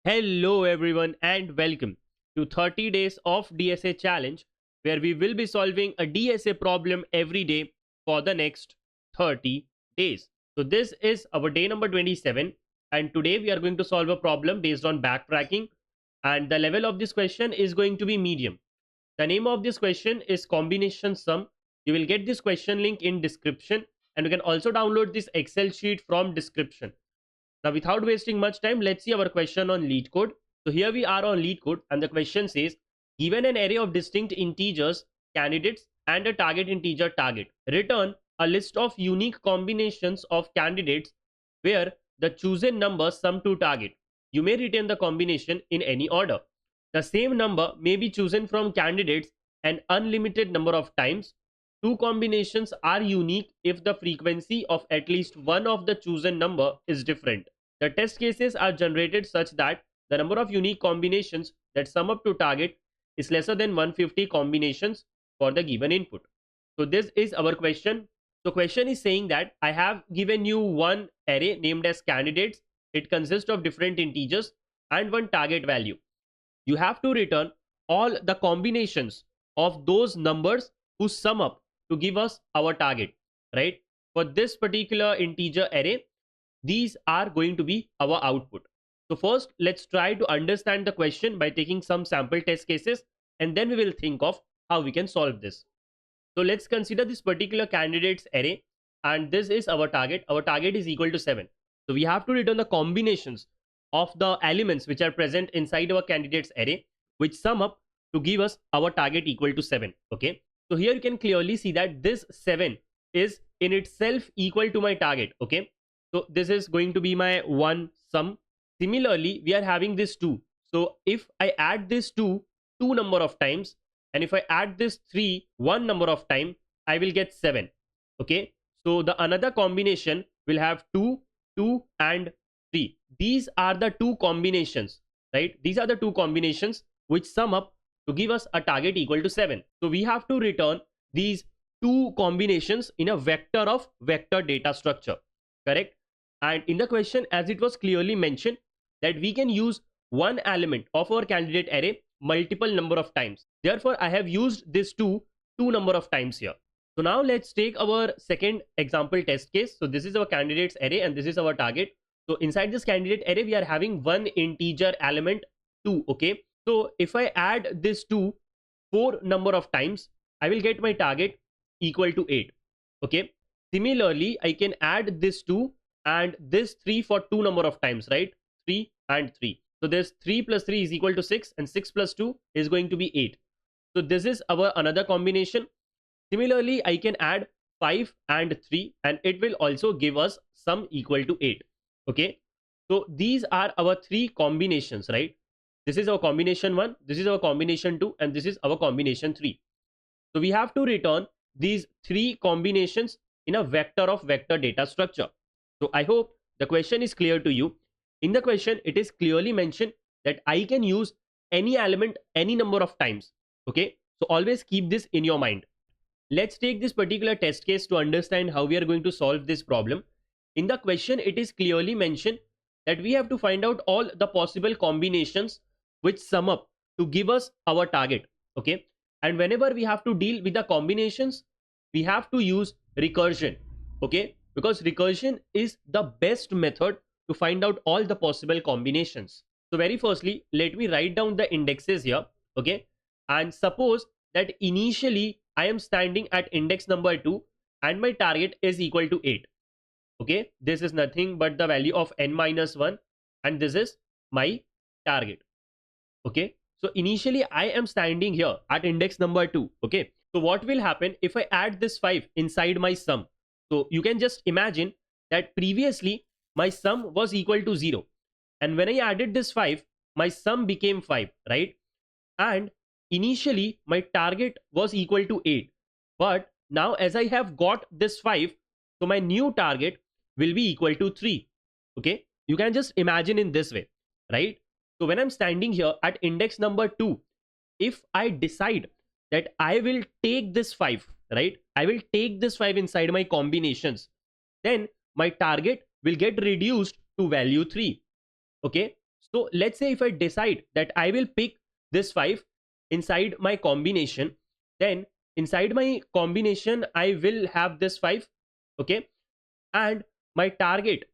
Hello everyone and welcome to 30 days of DSA challenge where we will be solving a DSA problem every day for the next 30 days. So this is our day number 27 and today we are going to solve a problem based on backtracking and the level of this question is going to be medium. The name of this question is combination sum. You will get this question link in description and you can also download this Excel sheet from description. Now, without wasting much time, let's see our question on LeetCode. So here we are on LeetCode and the question says, given an array of distinct integers, candidates and a target integer target, return a list of unique combinations of candidates where the chosen number sum to target. You may retain the combination in any order. The same number may be chosen from candidates an unlimited number of times. Two combinations are unique if the frequency of at least one of the chosen number is different. The test cases are generated such that the number of unique combinations that sum up to target is lesser than 150 combinations for the given input. So this is our question. So question is saying that I have given you one array named as candidates. It consists of different integers and one target value. You have to return all the combinations of those numbers who sum up to give us our target, right? For this particular integer array, these are going to be our output. So first, let's try to understand the question by taking some sample test cases, and then we will think of how we can solve this. So let's consider this particular candidates array, and this is our target. Our target is equal to 7. So we have to return the combinations of the elements which are present inside our candidates array, which sum up to give us our target equal to 7. Okay. So here you can clearly see that this 7 is in itself equal to my target. Okay. So this is going to be my one sum. Similarly, we are having this 2. So if I add this 2 number of times, and if I add this 3 one number of time, I will get 7. Okay. So the another combination will have 2, 2 and 3. These are the two combinations, right? These are the two combinations which sum up to give us a target equal to 7. So we have to return these two combinations in a vector of vector data structure, correct? And in the question, as it was clearly mentioned, that we can use one element of our candidate array multiple number of times. Therefore, I have used this two number of times here. So now let's take our second example test case. So this is our candidates array and this is our target. So inside this candidate array, we are having one integer element 2. Okay. So if I add this 2 4 number of times, I will get my target equal to 8. Okay. Similarly, I can add this 2 and this 3 for 2 number of times, right? 3 and 3. So this 3 plus 3 is equal to 6 and 6 plus 2 is going to be 8. So this is our another combination. Similarly, I can add 5 and 3 and it will also give us sum equal to 8. Okay. So these are our three combinations, right? This is our combination 1, this is our combination 2 and this is our combination 3. So we have to return these three combinations in a vector of vector data structure. So I hope the question is clear to you. In the question, it is clearly mentioned that I can use any element any number of times. Okay. So always keep this in your mind. Let's take this particular test case to understand how we are going to solve this problem. In the question, it is clearly mentioned that we have to find out all the possible combinations which sum up to give us our target. Okay. And whenever we have to deal with the combinations, we have to use recursion. Okay. Because recursion is the best method to find out all the possible combinations. So very firstly, let me write down the indexes here. Okay. And suppose that initially I am standing at index number 2 and my target is equal to 8. Okay. This is nothing but the value of n minus 1 and this is my target. Okay. So initially I am standing here at index number 2. Okay. So what will happen if I add this 5 inside my sum? So you can just imagine that previously my sum was equal to 0. And when I added this 5, my sum became 5, right? And initially my target was equal to 8. But now as I have got this 5, so my new target will be equal to 3. Okay. You can just imagine in this way, right? So when I'm standing here at index number 2, if I decide that I will take this 5, right? I will take this 5 inside my combinations, then my target will get reduced to value 3. Okay. So let's say if I decide that I will pick this 5 inside my combination, then inside my combination I will have this 5, okay, and my target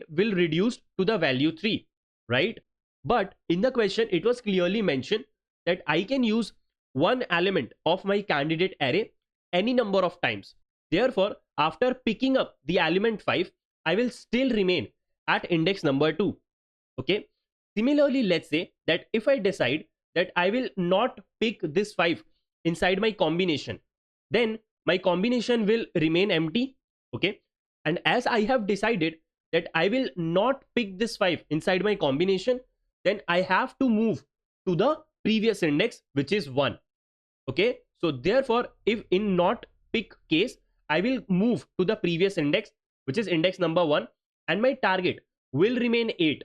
will reduce to the value 3, right? But in the question it was clearly mentioned that I can use one element of my candidate array any number of times. Therefore, after picking up the element 5, I will still remain at index number 2, okay. Similarly, let's say that if I decide that I will not pick this 5 inside my combination, then my combination will remain empty, okay. And as I have decided that I will not pick this 5 inside my combination, then I have to move to the previous index, which is 1, okay. So therefore, if in not pick case, I will move to the previous index, which is index number 1, and my target will remain 8,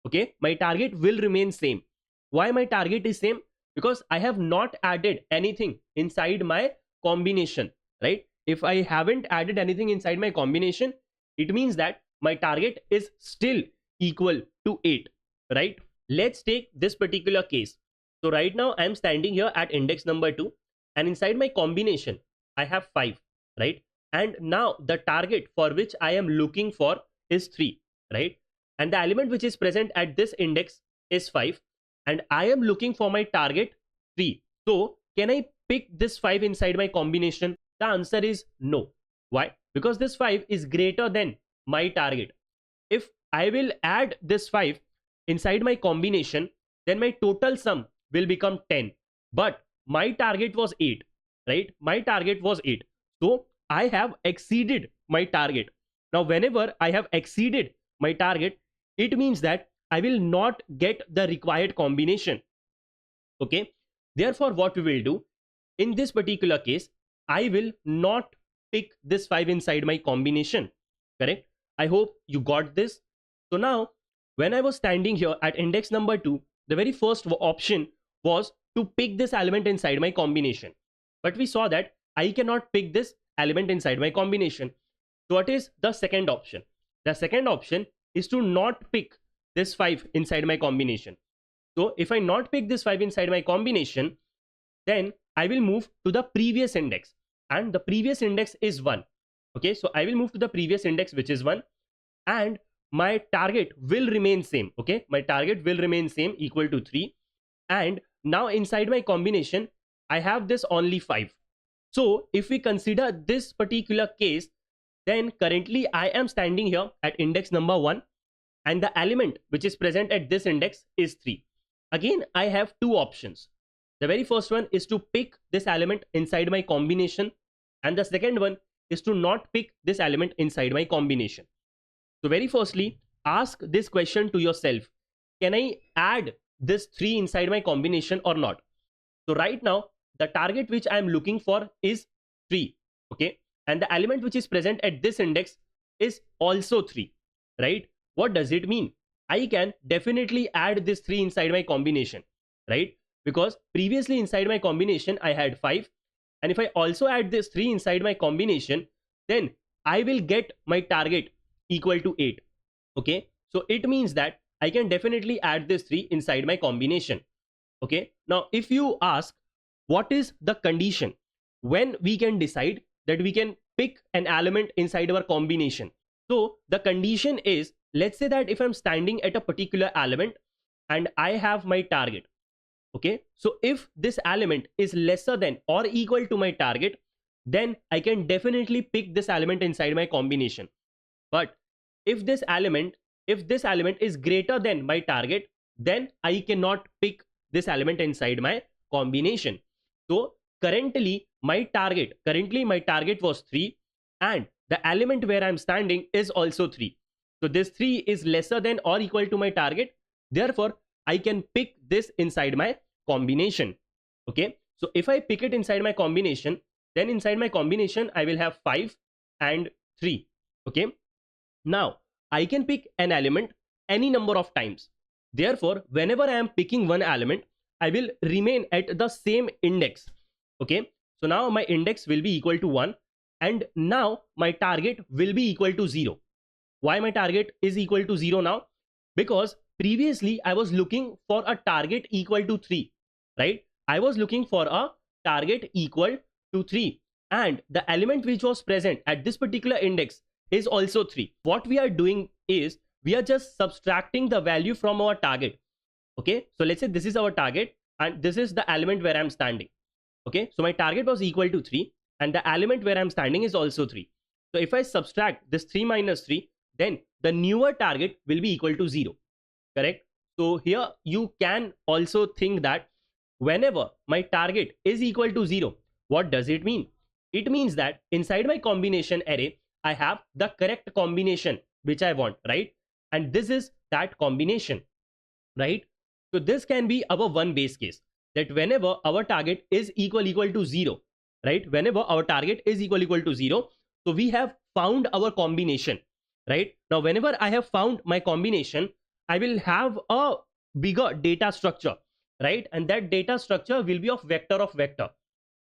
okay. My target will remain same. Why my target is same? Because I have not added anything inside my combination, right? If I haven't added anything inside my combination, it means that my target is still equal to 8, right? Let's take this particular case. So right now I am standing here at index number 2, and inside my combination I have 5, right? And now the target for which I am looking for is 3, right? And the element which is present at this index is 5, and I am looking for my target 3. So can I pick this 5 inside my combination? The answer is no. Why? Because this 5 is greater than my target. If I will add this 5 inside my combination, then my total sum will become 10. But my target was 8, right? My target was 8. So I have exceeded my target. Now, whenever I have exceeded my target, it means that I will not get the required combination, okay. Therefore, what we will do in this particular case, I will not pick this 5 inside my combination, correct? I hope you got this. So now when I was standing here at index number 2, the very first option was to pick this element inside my combination, but we saw that I cannot pick this element inside my combination. So what is the second option? The second option is to not pick this 5 inside my combination. So if I not pick this 5 inside my combination, then I will move to the previous index, and the previous index is 1, okay. So I will move to the previous index, which is 1, and my target will remain same, okay. My target will remain same, equal to 3. And now inside my combination I have this only 5. So if we consider this particular case, then currently I am standing here at index number 1, and the element which is present at this index is 3. Again, I have two options. The very first one is to pick this element inside my combination, and the second one is to not pick this element inside my combination. So very firstly, ask this question to yourself: can I add this 3 inside my combination or not? So right now the target which I am looking for is 3, okay, and the element which is present at this index is also 3, right? What does it mean? I can definitely add this 3 inside my combination, right? Because previously inside my combination I had 5, and if I also add this 3 inside my combination, then I will get my target equal to 8, okay. So it means that I can definitely add this 3 inside my combination, okay. Now if you ask what is the condition when we can decide that we can pick an element inside our combination, so the condition is, let's say that if I'm standing at a particular element and I have my target, okay. So if this element is lesser than or equal to my target, then I can definitely pick this element inside my combination. But if this element is greater than my target, then I cannot pick this element inside my combination. So currently my target was 3, and the element where I'm standing is also 3. So this 3 is lesser than or equal to my target. Therefore, I can pick this inside my combination, okay. So if I pick it inside my combination, then inside my combination I will have 5 and 3, okay. Now I can pick an element any number of times. Therefore, whenever I am picking one element, I will remain at the same index, okay. So now my index will be equal to 1, and now my target will be equal to 0. Why my target is equal to 0 now? Because previously I was looking for a target equal to 3, right? I was looking for a target equal to 3, and the element which was present at this particular index is also 3. What we are doing is we are just subtracting the value from our target. Okay, so let's say this is our target and this is the element where I'm standing. Okay, so my target was equal to 3 and the element where I'm standing is also 3. So if I subtract this 3 minus 3, then the newer target will be equal to 0. Correct? So here you can also think that whenever my target is equal to 0, what does it mean? It means that inside my combination array, I have the correct combination which I want, right? And this is that combination, right? So this can be our one base case, that whenever our target is equal to 0, right? Whenever our target is equal to 0, so we have found our combination, right? Now, whenever I have found my combination, I will have a bigger data structure, right? And that data structure will be of vector,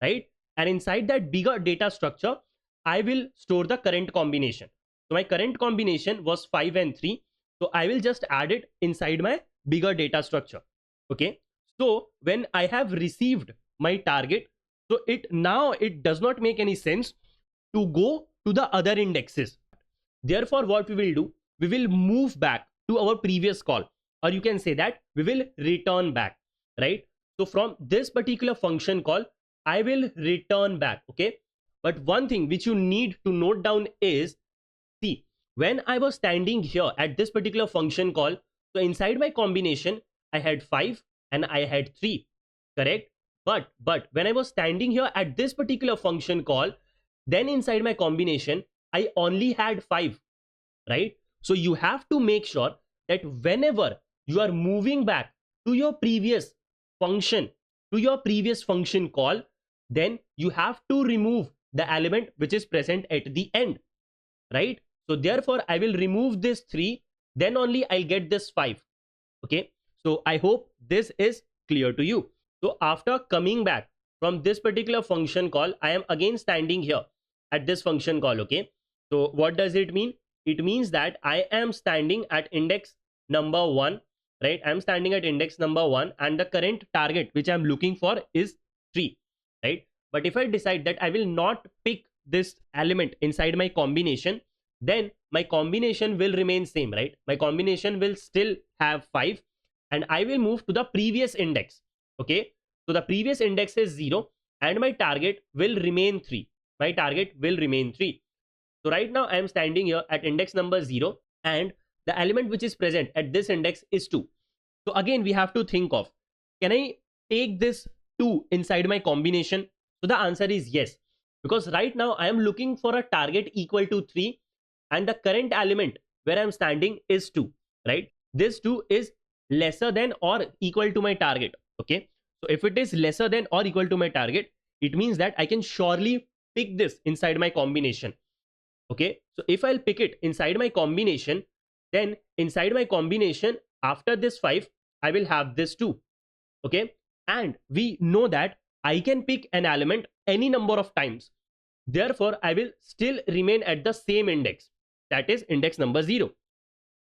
right? And inside that bigger data structure, I will store the current combination. So my current combination was 5 and 3. So I will just add it inside my bigger data structure. Okay. So when I have received my target, so it does not make any sense to go to the other indexes. Therefore, what we will do, we will move back to our previous call, or you can say that we will return back, right? So from this particular function call, I will return back. Okay. But one thing which you need to note down is, see, when I was standing here at this particular function call, so inside my combination, I had 5 and I had 3, correct? But when I was standing here at this particular function call, then inside my combination, I only had 5, right? So you have to make sure that whenever you are moving back to your previous function, call, then you have to remove the element which is present at the end, right? So therefore, I will remove this 3, then only I'll get this 5. Okay. So I hope this is clear to you. So after coming back from this particular function call, I am again standing here at this function call. Okay. So what does it mean? It means that I am standing at index number 1, right? I'm standing at index number 1 and the current target which I'm looking for is 3, right? But if I decide that I will not pick this element inside my combination, then my combination will remain same, right? My combination will still have 5 and I will move to the previous index. Okay. So the previous index is 0 and my target will remain 3. My target will remain 3. So right now I am standing here at index number 0 and the element which is present at this index is 2. So again, we have to think of, can I take this 2 inside my combination? So the answer is yes, because right now I am looking for a target equal to 3 and the current element where I'm standing is 2, right? This 2 is lesser than or equal to my target. Okay. So if it is lesser than or equal to my target, it means that I can surely pick this inside my combination. Okay. So if I'll pick it inside my combination, then inside my combination, after this 5, I will have this 2. Okay. And we know that I can pick an element any number of times. Therefore, I will still remain at the same index, that is index number 0,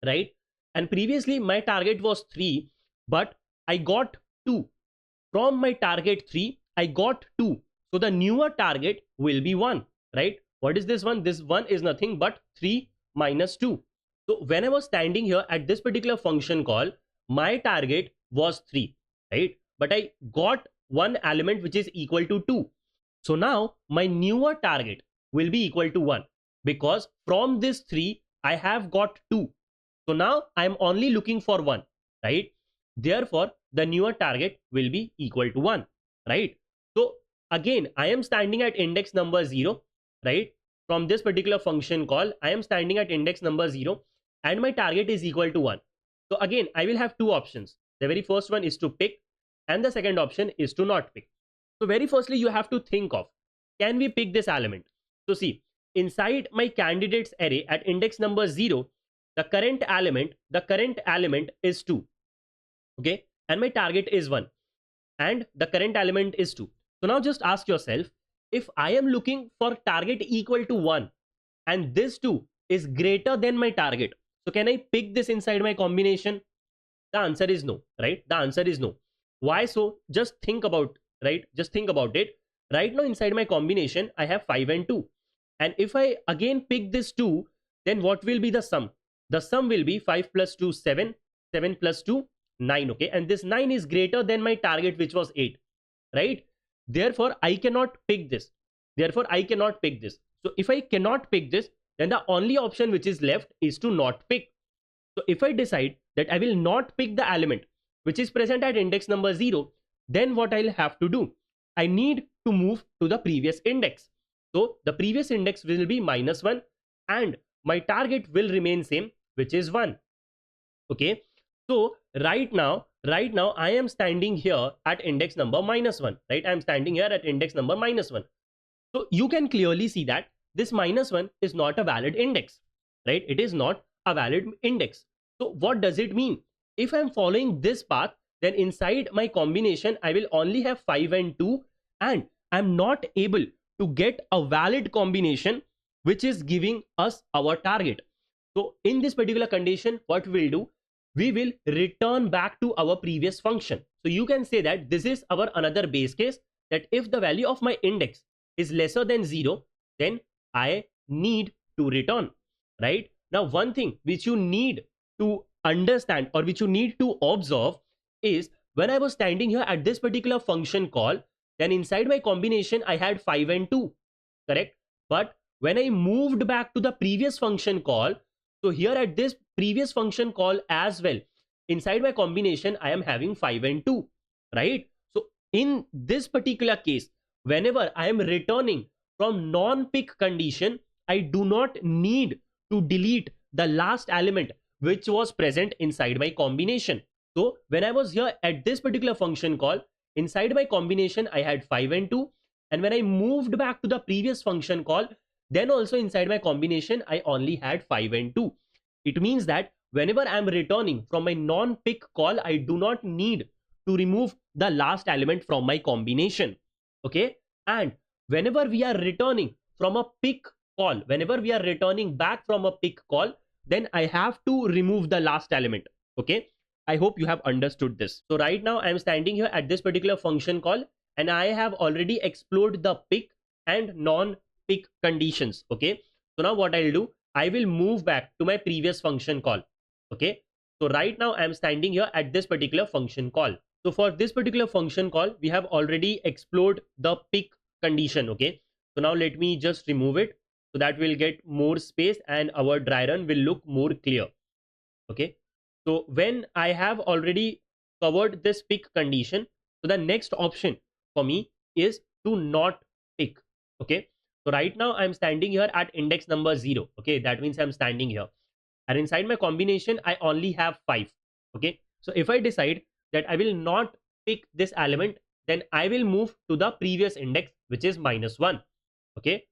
right? And previously my target was 3, but I got 2. From my target 3, I got 2. So the newer target will be 1, right? What is this one? This 1 is nothing but 3 minus 2. So when I was standing here at this particular function call, my target was 3, right? But I got one element which is equal to 2. So now my newer target will be equal to 1, because from this 3, I have got 2. So now I'm only looking for 1, right? Therefore, the newer target will be equal to 1, right? So again, I am standing at index number 0, right? From this particular function call, I am standing at index number 0 and my target is equal to 1. So again, I will have two options. The very first one is to pick and the second option is to not pick. So very firstly, you have to think of, can we pick this element? So see, inside my candidates array at index number 0, the current element is 2. Okay. And my target is 1 and the current element is 2. So now just ask yourself, if I am looking for target equal to 1 and this 2 is greater than my target, So can I pick this inside my combination? The answer is no, right? The answer is no. Why so? Just think about, right? Just think about it. Right now inside my combination, I have 5 and 2. And if I again pick this 2, then what will be the sum? The sum will be 5 plus 2, 7, 7 plus 2, 9, okay? And this 9 is greater than my target, which was 8, right? Therefore, I cannot pick this. Therefore, I cannot pick this. So if I cannot pick this, then the only option which is left is to not pick. So if I decide that I will not pick the element which is present at index number 0, then what I'll have to do? I need to move to the previous index. So the previous index will be -1 and my target will remain same, which is 1. Okay. So right now I am standing here at index number -1, right? I am standing here at index number -1. So you can clearly see that this -1 is not a valid index, right? It is not a valid index. So what does it mean? If I'm following this path, then inside my combination, I will only have 5 and 2, and I'm not able to get a valid combination which is giving us our target. So in this particular condition, what we'll do, we will return back to our previous function. So you can say that this is our another base case, that if the value of my index is lesser than 0, then I need to return, right? Now, one thing which you need to understand or which you need to observe is when I was standing here at this particular function call, then inside my combination, I had 5 and 2, correct? But when I moved back to the previous function call, so here at this previous function call as well, inside my combination, I am having 5 and 2, right? So in this particular case, whenever I am returning from non-pick condition, I do not need to delete the last element which was present inside my combination. So when I was here at this particular function call, inside my combination, I had 5 and 2. And when I moved back to the previous function call, then also inside my combination, I only had 5 and 2. It means that whenever I'm returning from my non-pick call, I do not need to remove the last element from my combination. Okay. And whenever we are returning from a pick call, whenever we are returning back from a pick call, then I have to remove the last element. Okay. I hope you have understood this. So right now I'm standing here at this particular function call and I have already explored the pick and non-pick conditions. Okay. So now what I'll do, I will move back to my previous function call. Okay. So right now I'm standing here at this particular function call. So for this particular function call, we have already explored the pick condition. Okay. So now let me just remove it so that we'll get more space and our dry run will look more clear. Okay. So when I have already covered this pick condition, so the next option for me is to not pick. Okay. So right now I'm standing here at index number 0. Okay. That means I'm standing here. And inside my combination, I only have 5. Okay. So if I decide that I will not pick this element, then I will move to the previous index, which is -1. Okay.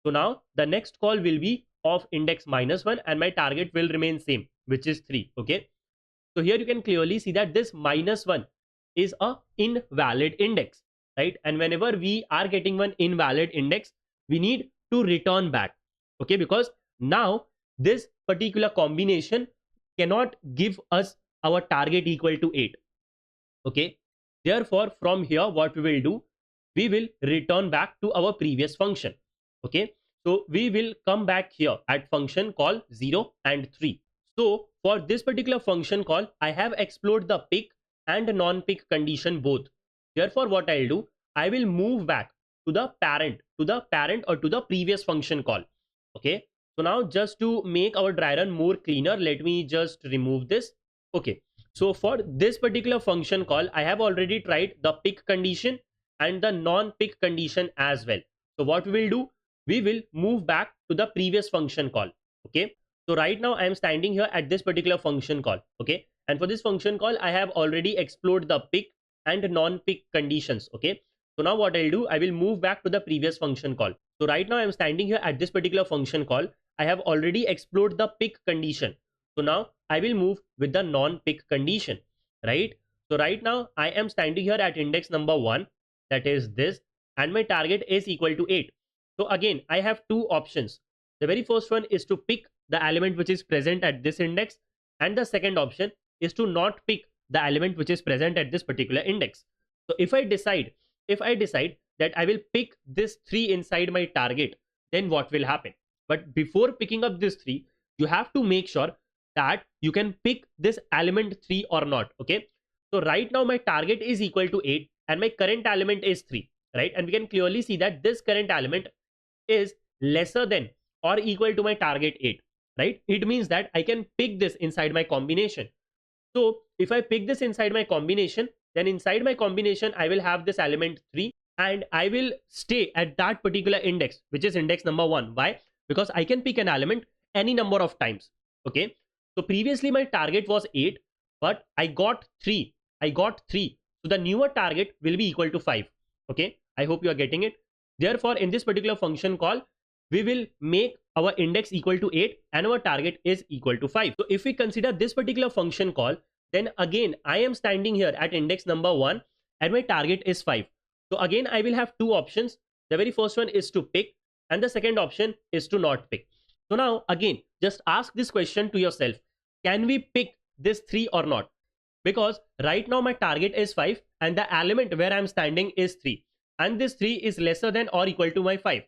So now the next call will be of index -1 and my target will remain same, which is 3. Okay. So here you can clearly see that this -1 is a invalid index, right? And whenever we are getting one invalid index, we need to return back. Okay. Because now this particular combination cannot give us our target equal to 8. Okay. Therefore, from here, what we will do, we will return back to our previous function. Okay. So we will come back here at function call 0 and 3. So for this particular function call, I have explored the pick and non-pick condition both. Therefore, what I'll do, I will move back to the parent or to the previous function call. Okay. So now just to make our dry run more cleaner, let me just remove this. Okay. So for this particular function call, I have already tried the pick condition and the non-pick condition as well. So what we will do, we will move back to the previous function call. Okay. So right now I am standing here at this particular function call. Okay. And for this function call, I have already explored the pick and non-pick conditions. Okay. So now what I'll do, I will move back to the previous function call. So right now I am standing here at this particular function call. I have already explored the pick condition. So now I will move with the non-pick condition, right? So right now I am standing here at index number 1, that is this, and my target is equal to 8. So again, I have two options. The very first one is to pick the element which is present at this index, and the second option is to not pick the element which is present at this particular index. So if I decide that I will pick this 3 inside my target, then what will happen? But before picking up this 3, you have to make sure that you can pick this element 3 or not. Okay, so right now my target is equal to 8 and my current element is 3, right? And we can clearly see that this current element is lesser than or equal to my target 8, right? It means that I can pick this inside my combination. So if I pick this inside my combination, then inside my combination I will have this element 3 and I will stay at that particular index, which is index number 1. Why? Because I can pick an element any number of times. Okay, so previously my target was 8, but I got 3. So the newer target will be equal to 5. Okay, I hope you are getting it. Therefore, in this particular function call, we will make our index equal to 8 and our target is equal to 5. So if we consider this particular function call, then again I am standing here at index number 1 and my target is 5. So again I will have two options. The very first one is to pick and the second option is to not pick. So now again, just ask this question to yourself. Can we pick this 3 or not? Because right now my target is 5 and the element where I am standing is 3. And this 3 is lesser than or equal to my 5.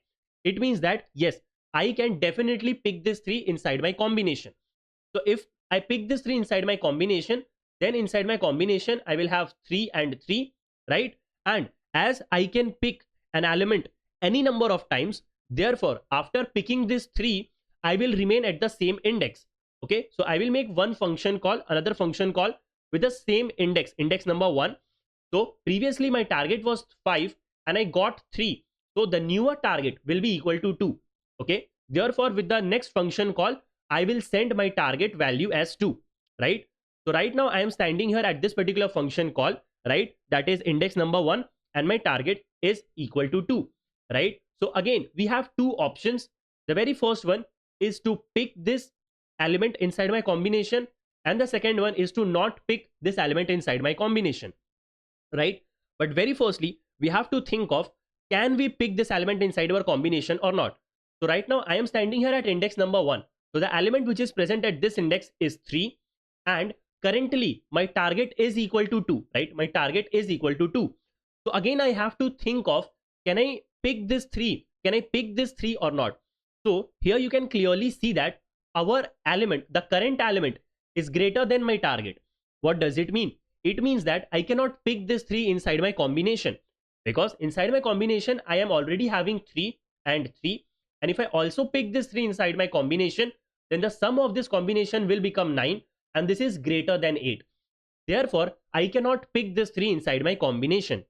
It means that yes, I can definitely pick this 3 inside my combination. So if I pick this 3 inside my combination, then inside my combination I will have 3 and 3, right? And as I can pick an element any number of times, therefore after picking this 3, I will remain at the same index. Okay, so I will make one function call, another function call with the same index, index number 1. So previously my target was 5 and I got 3. So the newer target will be equal to 2. Okay, therefore with the next function call, I will send my target value as 2, right? So right now I am standing here at this particular function call, right? That is index number 1 and my target is equal to 2, right? So again, we have two options. The very first one is to pick this element inside my combination and the second one is to not pick this element inside my combination, right? But very firstly, we have to think of, can we pick this element inside our combination or not? So right now I am standing here at index number 1. So the element which is present at this index is 3 and currently my target is equal to 2, right? My target is equal to 2. So again I have to think of, can I pick this 3? Can I pick this 3 or not? So here you can clearly see that our element, the current element, is greater than my target. What does it mean? It means that I cannot pick this 3 inside my combination, because inside my combination I am already having 3 and 3, and if I also pick this 3 inside my combination, then the sum of this combination will become 9 and this is greater than 8. Therefore I cannot pick this 3 inside my combination.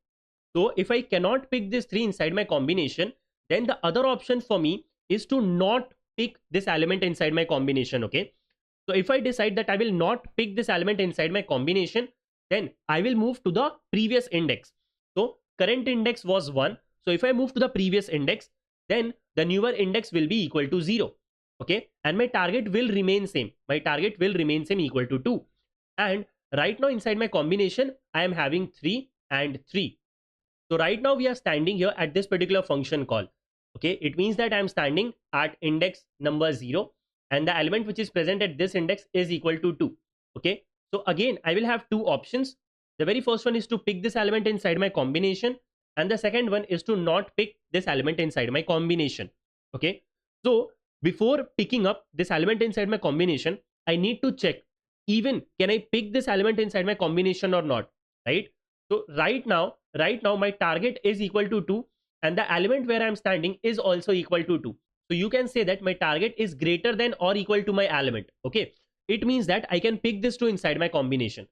So if I cannot pick this 3 inside my combination, then the other option for me is to not pick this element inside my combination. Okay, so if I decide that I will not pick this element inside my combination, then I will move to the previous index. So current index was 1. So if I move to the previous index, then the newer index will be equal to 0. Okay, and my target will remain same. My target will remain same, equal to 2. And right now inside my combination, I am having 3 and 3. So right now we are standing here at this particular function call. Okay, it means that I am standing at index number 0 and the element which is present at this index is equal to 2. Okay, so again I will have two options. The very first one is to pick this element inside my combination and the second one is to not pick this element inside my combination. Okay, so before picking up this element inside my combination, I need to check, even can I pick this element inside my combination or not, right? So right now my target is equal to 2 and the element where I am standing is also equal to 2. So you can say that my target is greater than or equal to my element. Okay, it means that I can pick this 2 inside my combination.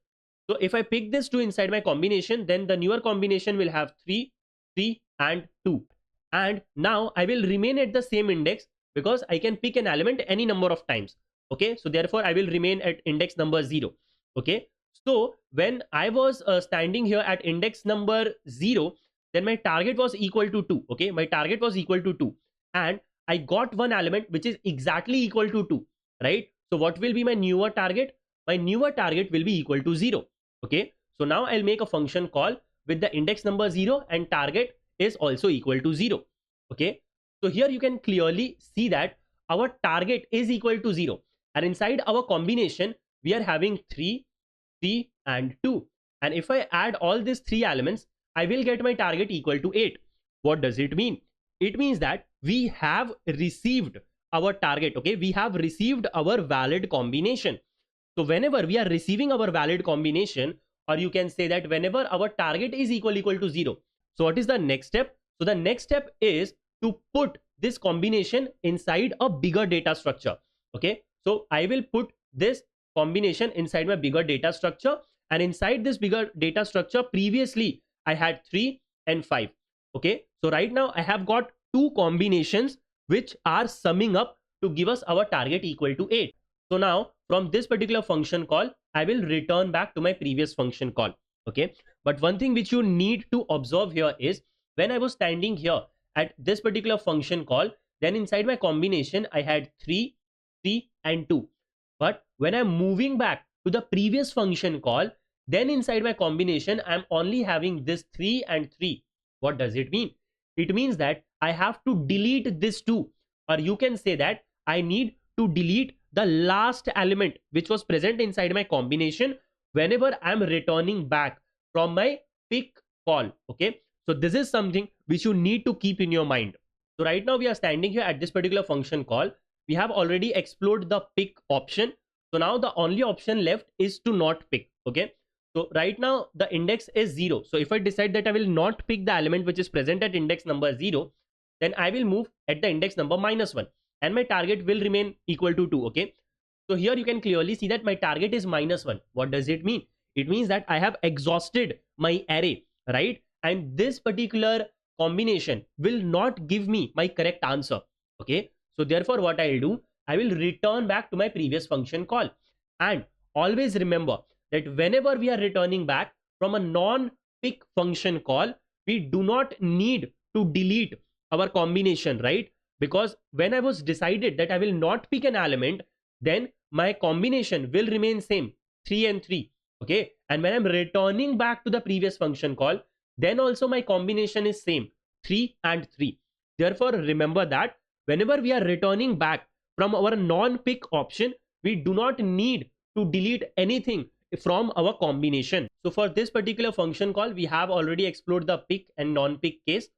So if I pick this 2 inside my combination, then the newer combination will have 3, 3 and 2. And now I will remain at the same index because I can pick an element any number of times. Okay, so therefore I will remain at index number 0. Okay, so when I was standing here at index number 0, then my target was equal to 2. Okay, my target was equal to 2 and I got one element which is exactly equal to 2, right? So what will be my newer target? My newer target will be equal to 0. Okay, so now I'll make a function call with the index number 0 and target is also equal to 0. Okay, so here you can clearly see that our target is equal to 0, and inside our combination we are having 3, 3 and 2, and if I add all these 3 elements, I will get my target equal to 8. What does it mean? It means that we have received our target. Okay, we have received our valid combination. So whenever we are receiving our valid combination, or you can say that whenever our target is equal to 0, so what is the next step? So the next step is to put this combination inside a bigger data structure. Okay, so I will put this combination inside my bigger data structure, and inside this bigger data structure previously I had 3 and 5. Okay, so right now I have got two combinations which are summing up to give us our target equal to 8. So now from this particular function call, I will return back to my previous function call. Okay, but one thing which you need to observe here is when I was standing here at this particular function call, then inside my combination I had 3, 3 and 2. But when I'm moving back to the previous function call, then inside my combination I'm only having this 3 and 3. What does it mean? It means that I have to delete this 2, or you can say that I need to delete the last element which was present inside my combination whenever I'm returning back from my pick call. Okay, so this is something which you need to keep in your mind. So right now we are standing here at this particular function call. We have already explored the pick option. So now the only option left is to not pick. Okay, so right now the index is 0. So if I decide that I will not pick the element which is present at index number 0, then I will move at the index number -1, and my target will remain equal to 2. Okay, so here you can clearly see that my target is -1. What does it mean? It means that I have exhausted my array, right? And this particular combination will not give me my correct answer. Okay, so therefore what I'll do, I will return back to my previous function call. And always remember that whenever we are returning back from a non-pick function call, we do not need to delete our combination, right? Because when I was decided that I will not pick an element, then my combination will remain same, 3 and 3. Okay, and when I'm returning back to the previous function call, then also my combination is same, 3 and 3. Therefore remember that whenever we are returning back from our non-pick option, we do not need to delete anything from our combination. So for this particular function call, we have already explored the pick and non-pick case.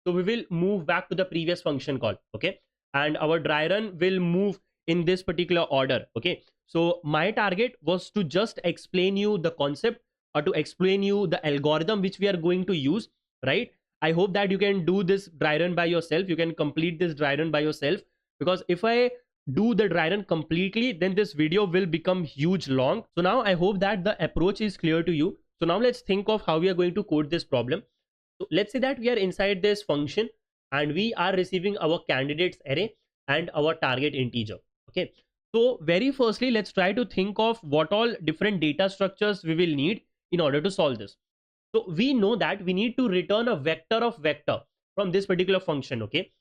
So we will move back to the previous function call. Okay, and our dry run will move in this particular order. Okay, so my target was to just explain you the concept, or to explain you the algorithm which we are going to use, right? I hope that you can do this dry run by yourself. You can complete this dry run by yourself, because if I do the dry run completely, then this video will become huge long. So now I hope that the approach is clear to you. So now let's think of how we are going to code this problem. So let's say that we are inside this function and we are receiving our candidates array and our target integer. Okay, so very firstly, let's try to think of what all different data structures we will need in order to solve this. So we know that we need to return a vector of vector from this particular function. Okay,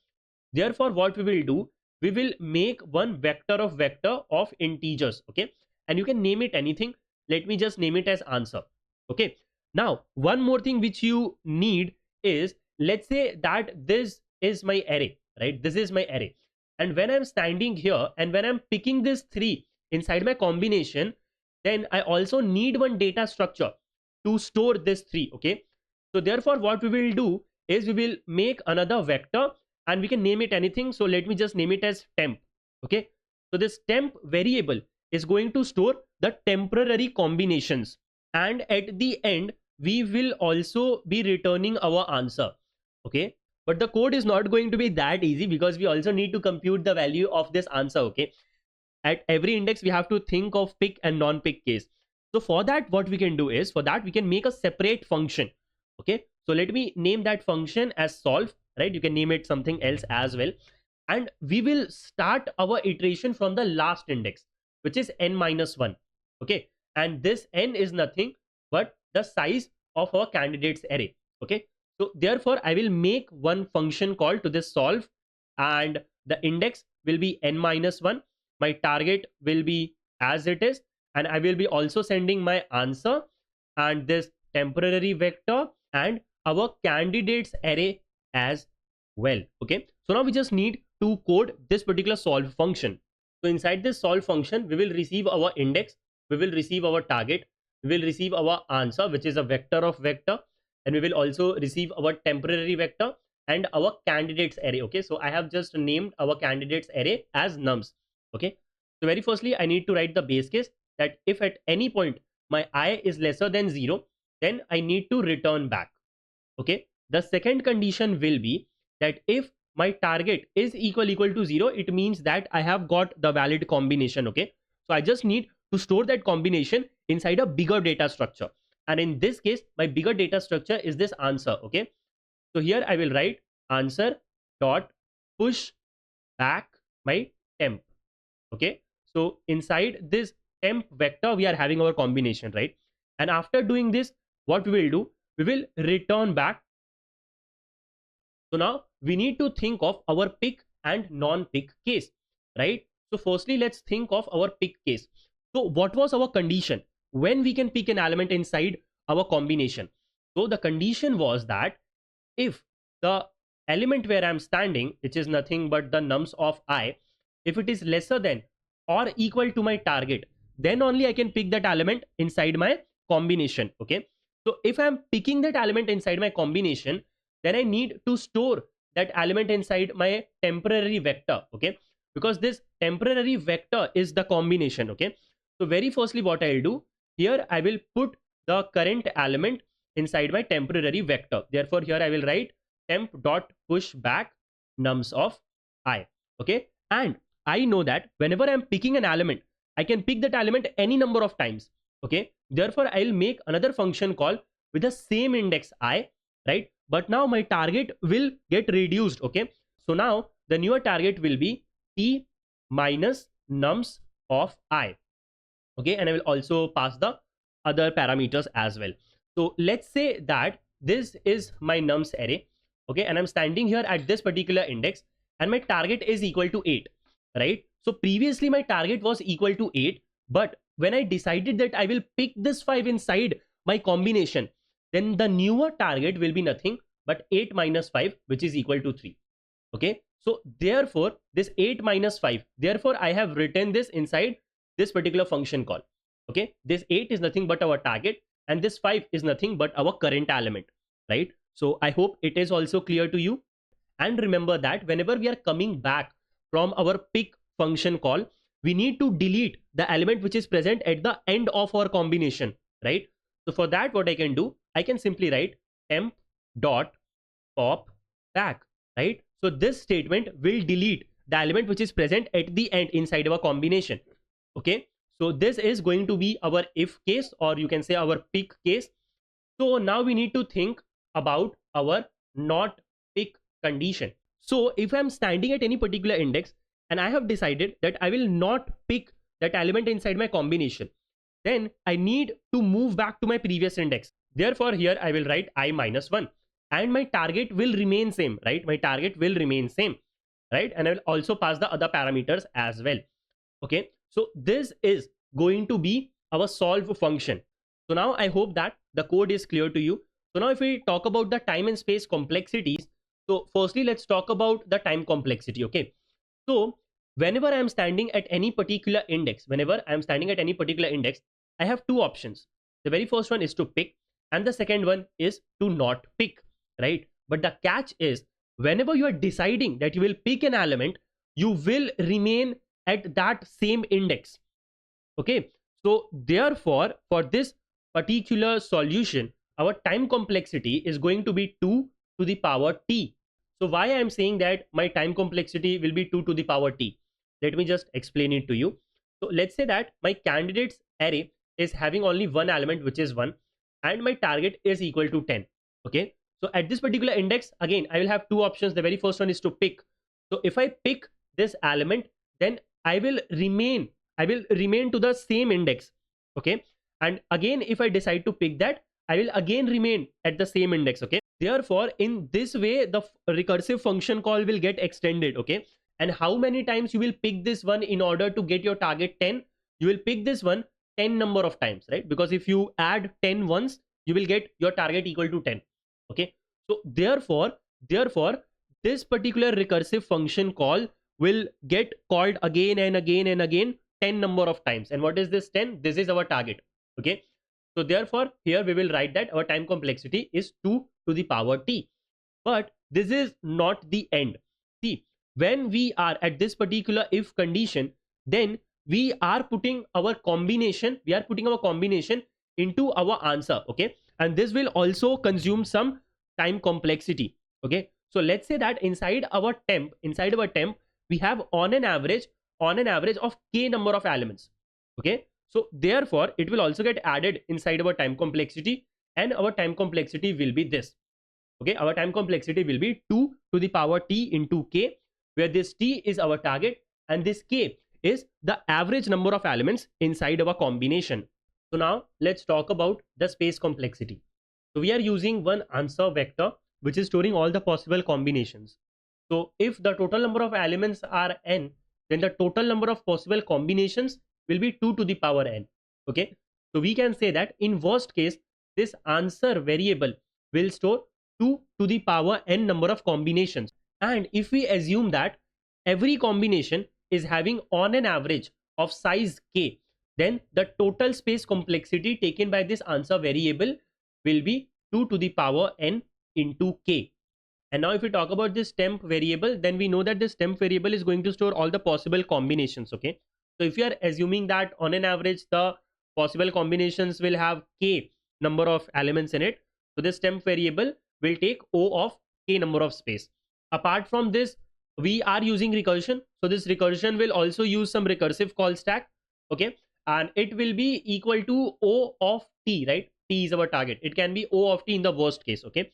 therefore what we will do, we will make one vector of vector of integers. Okay, and you can name it anything. Let me just name it as answer. Okay, now one more thing which you need is, let's say that this is my array, right? This is my array, and when I'm standing here and when I'm picking this 3 inside my combination, then I also need one data structure to store this 3. Okay, so therefore what we will do is we will make another vector and we can name it anything. So let me just name it as temp. Okay, so this temp variable is going to store the temporary combinations, and at the end we will also be returning our answer. Okay, but the code is not going to be that easy, because we also need to compute the value of this answer. Okay, at every index we have to think of pick and non-pick case. So for that, what we can do is, for that we can make a separate function. Okay, so let me name that function as solve, right? You can name it something else as well, and we will start our iteration from the last index, which is n-1. Okay, and this n is nothing but the size of our candidates array. Okay, so therefore I will make one function call to this solve, and the index will be n-1. My target will be as it is, and I will be also sending my answer and this temporary vector and our candidates array as well. Okay, so now we just need to code this particular solve function. So inside this solve function, we will receive our index, we will receive our target, we will receive our answer, which is a vector of vector, and we will also receive our temporary vector and our candidates array. Okay, so I have just named our candidates array as nums. Okay, so very firstly, I need to write the base case that if at any point my I is lesser than 0, then I need to return back. Okay, the second condition will be that if my target is equal to 0, it means that I have got the valid combination. Okay, so I just need to store that combination inside a bigger data structure, and in this case my bigger data structure is this answer. Okay, so here I will write answer dot push back my temp. Okay, so inside this temp vector we are having our combination, right? And after doing this, what we will do, we will return back. So now we need to think of our pick and non-pick case, right? So firstly, let's think of our pick case. So what was our condition when we can pick an element inside our combination? So the condition was that if the element where I'm standing, which is nothing but the nums of I, if it is lesser than or equal to my target, then only I can pick that element inside my combination. Okay, so if I'm picking that element inside my combination, then I need to store that element inside my temporary vector. Okay, because this temporary vector is the combination. Okay, so very firstly what I'll do here, I will put the current element inside my temporary vector. Therefore here I will write temp dot push back nums of I. Okay, and I know that whenever I'm picking an element, I can pick that element any number of times. Okay, therefore I'll make another function call with the same index I, right? But now my target will get reduced. Okay, so now the newer target will be t minus nums of I. Okay, and I will also pass the other parameters as well. So let's say that this is my nums array. Okay, and I'm standing here at this particular index and my target is equal to 8, right? So previously my target was equal to 8, but when I decided that I will pick this 5 inside my combination, then the newer target will be nothing but 8 minus 5, which is equal to 3. Okay, so therefore this 8 minus 5, therefore I have written this inside this particular function call. Okay, this 8 is nothing but our target and this 5 is nothing but our current element, right? So I hope it is also clear to you. And remember that whenever we are coming back from our pick function call, we need to delete the element which is present at the end of our combination, right? So for that, what I can do, I can simply write temp dot pop back, right? So this statement will delete the element which is present at the end inside our combination. Okay, so this is going to be our if case, or you can say our pick case. So now we need to think about our not pick condition. So if I'm standing at any particular index and I have decided that I will not pick that element inside my combination, then I need to move back to my previous index. Therefore here I will write I minus 1 and my target will remain same, right? My target will remain same, right? And I will also pass the other parameters as well. Okay, so this is going to be our solve function. So now I hope that the code is clear to you. So now if we talk about the time and space complexities, so firstly let's talk about the time complexity. Okay, so whenever I am standing at any particular index, I have two options. The very first one is to pick and the second one is to not pick, right? But the catch is whenever you are deciding that you will pick an element, you will remain at that same index. Okay, so therefore for this particular solution, our time complexity is going to be 2 to the power t. So why I am saying that my time complexity will be 2 to the power t? Let me just explain it to you. So let's say that my candidates array is having only one element, which is 1, and my target is equal to 10. Okay, so at this particular index, again I will have two options. The very first one is to pick. So if I pick this element, then I will remain to the same index. Okay, and again if I decide to pick that, I will again remain at the same index. Okay, therefore in this way the recursive function call will get extended. Okay, and how many times you will pick this one in order to get your target 10? You will pick this one 10 number of times, right? Because if you add 10 once, you will get your target equal to 10. Okay, so therefore this particular recursive function call will get called again and again and again 10 number of times. And what is this 10? This is our target. Okay. So therefore here we will write that our time complexity is 2 to the power t. But this is not the end. See, when we are at this particular if condition, then we are putting our combination into our answer. Okay. And this will also consume some time complexity. Okay. So let's say that inside our temp, we have on an average of k number of elements. Okay. So therefore it will also get added inside our time complexity, and our time complexity will be this. Okay, our time complexity will be 2 to the power t into k, where this t is our target and this k is the average number of elements inside our combination. So now let's talk about the space complexity. So we are using one answer vector which is storing all the possible combinations. So if the total number of elements are n, then the total number of possible combinations will be 2 to the power n. Okay, so we can say that in worst case, this answer variable will store 2 to the power n number of combinations. And if we assume that every combination is having on an average of size k, then the total space complexity taken by this answer variable will be 2 to the power n into k. And now if we talk about this temp variable, then we know that this temp variable is going to store all the possible combinations. Okay, so if you are assuming that on an average the possible combinations will have k number of elements in it, so this temp variable will take O of k number of space. Apart from this, we are using recursion. So this recursion will also use some recursive call stack. Okay, and it will be equal to O of t, right? T is our target. It can be O of t in the worst case. Okay,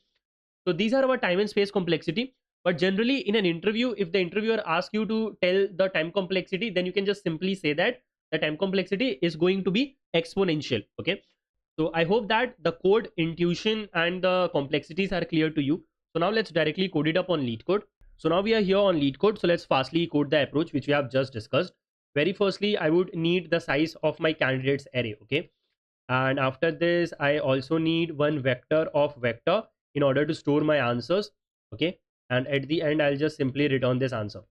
so these are our time and space complexity. But generally in an interview, if the interviewer asks you to tell the time complexity, then you can just simply say that the time complexity is going to be exponential. Okay, so I hope that the code intuition and the complexities are clear to you. So now let's directly code it up on LeetCode. So now we are here on LeetCode. So let's fastly code the approach which we have just discussed. Very firstly, I would need the size of my candidates array. Okay, and after this I also need one vector of vector in order to store my answers. Okay, and at the end I'll just simply return this answer,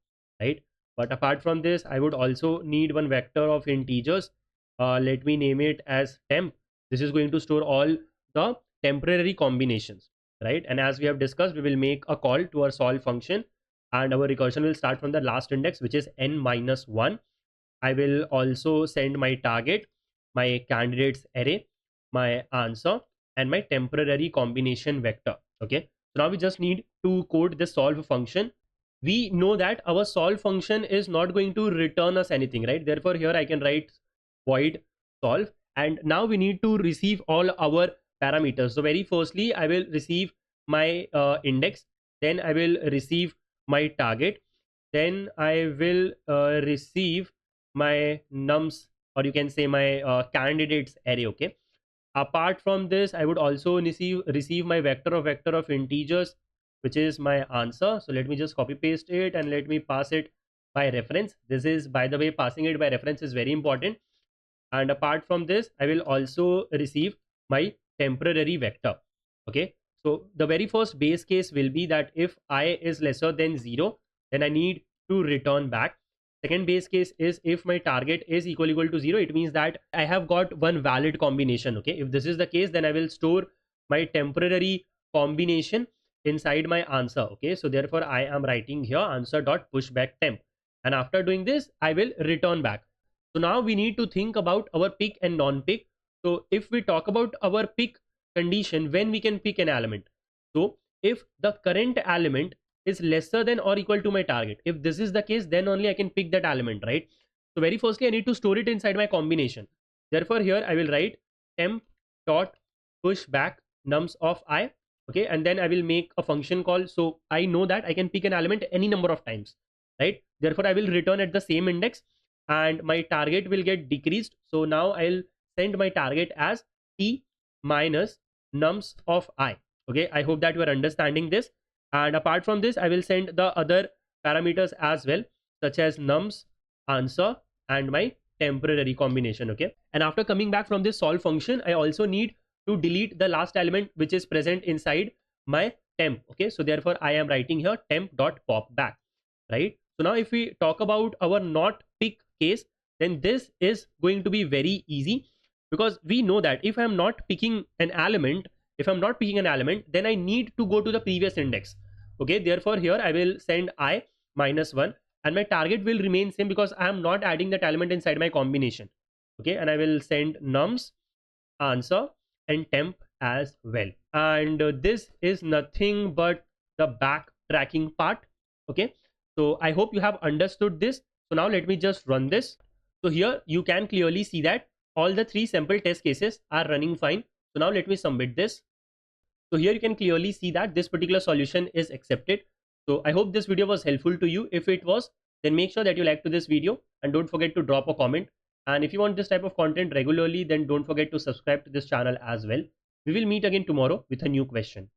right? But apart from this, I would also need one vector of integers. Let me name it as temp. This is going to store all the temporary combinations, right? And as we have discussed, we will make a call to our solve function, and our recursion will start from the last index, which is n-1. I will also send my target, my candidates array, my answer, and my temporary combination vector. Okay, so now we just need to code the solve function. We know that our solve function is not going to return us anything, right? Therefore here I can write void solve, and now we need to receive all our parameters. So very firstly I will receive my index, then I will receive my target, then I will receive my nums, or you can say my candidates array. Okay, apart from this I would also receive my vector of integers, which is my answer. So let me just copy paste it and let me pass it by reference. This is, by the way, passing it by reference is very important. And apart from this I will also receive my temporary vector. Okay, so the very first base case will be that if I is lesser than 0, then I need to return back. Second base case is if my target is equal to 0, it means that I have got one valid combination. Okay, if this is the case, then I will store my temporary combination inside my answer. Okay, so therefore I am writing here answer.pushbackTemp, and after doing this I will return back. So now we need to think about our pick and non-pick. So if we talk about our pick condition, when we can pick an element. So if the current element is lesser than or equal to my target, if this is the case, then only I can pick that element, right? So very firstly I need to store it inside my combination. Therefore here I will write temp dot pushback nums of I. Okay, and then I will make a function call. So I know that I can pick an element any number of times, right? Therefore I will return at the same index, and my target will get decreased. So now I'll send my target as t minus nums of I. Okay, I hope that you are understanding this. And apart from this I will send the other parameters as well, such as nums, answer, and my temporary combination. Okay, and after coming back from this solve function, I also need to delete the last element which is present inside my temp. Okay, so therefore I am writing here temp.popback, right? So now if we talk about our not pick case, then this is going to be very easy, because we know that if I'm not picking an element, then I need to go to the previous index. Okay, therefore here I will send I -1, and my target will remain same because I am not adding that element inside my combination. Okay, and I will send nums answer and temp as well. And this is nothing but the backtracking part. Okay, so I hope you have understood this. So now let me just run this. So here you can clearly see that all the 3 sample test cases are running fine. So now let me submit this. So here you can clearly see that this particular solution is accepted. So I hope this video was helpful to you. If it was, then make sure that you like to this video and don't forget to drop a comment. And if you want this type of content regularly, then don't forget to subscribe to this channel as well. We will meet again tomorrow with a new question.